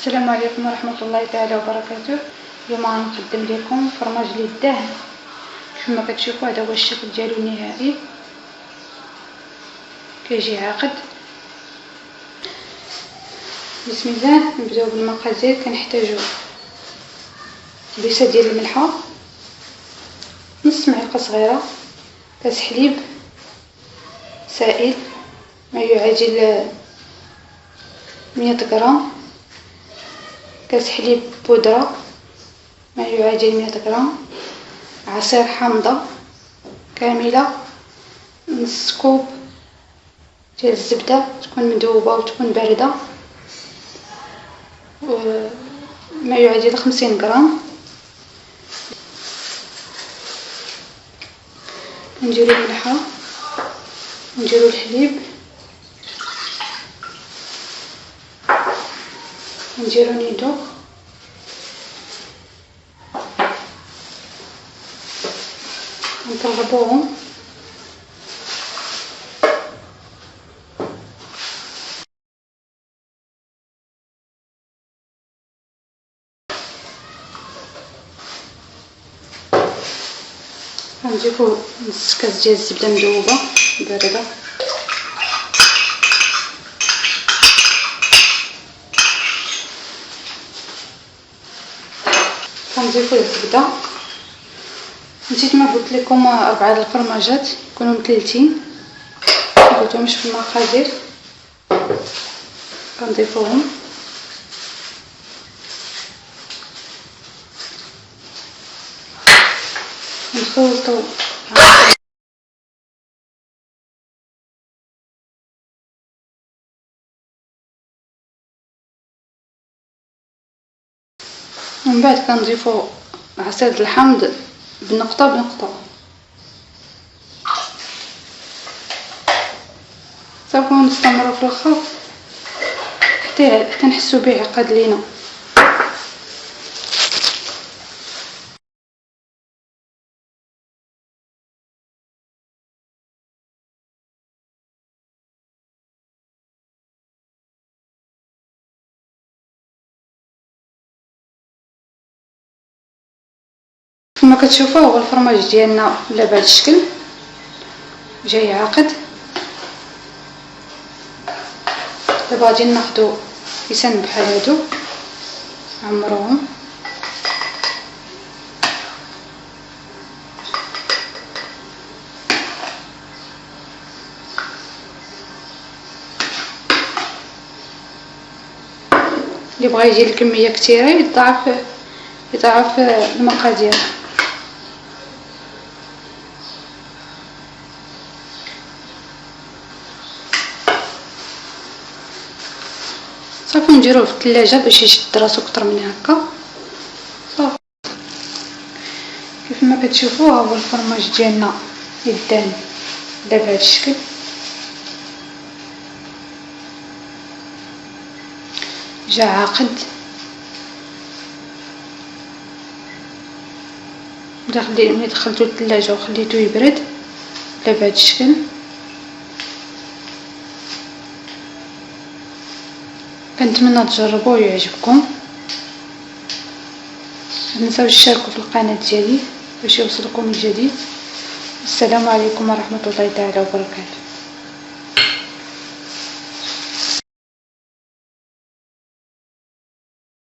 السلام عليكم ورحمة الله تعالى وبركاته. اليوم غنقدم لكم فرماج للدهن. كما كتشوفوا هذا هو الشكل ديالو النهائي، كيجي عاقد. بسم الله، نبداو بالمقادير. كنحتاجو كبيسه ديال الملحه، نص معلقه صغيره كاس حليب سائل ما يعادل 100 غرام، كاس حليب بودرة ما يعادل 100 غرام، عصير حامضة كاملة، نص كوب ديال الزبدة تكون مذوبة وتكون باردة ما يعادل 50 غرام. نديرو الملحة ونديرو الحليب نديرو نيدو نطلبوهم غنضيفو نص كاس ديال الزبده مذوبه بارده، غنضيفو الزبده. نسيت ما قلت لكم 4 الفرماجات يكونوا مثلثين، مقلتهمش في المقادير. كنضيفوهم نخلطو ومن بعد كنضيفو عصير الحامض بنقطه بنقطه صافي، ونستمروا في الخلط حتى نحسو به عقد لينا. كما كتشوفوا هو الفرماج ديالنا ولا بهذا الشكل جاي عاقد. دابا غادي ناخذ كيسان بحال هادو نعمروهم اللي بغى يجي الكميه كثيره يضاعف المقادير. صافي نديروه في الثلاجه باش يشد راسو اكثر من هكا. صافي كيف ما كتشوفوا ها هو الفرماج ديالنا للدهن بهذا الشكل، جا عاقد. ملي دخلتو للثلاجه وخليتو يبرد ولا بهذا الشكل. كنتمنى تجربوه ويعجبكم. متنساوش تشاركوا في القناه ديالي باش يوصلكم الجديد. السلام عليكم ورحمه الله تعالى وبركاته.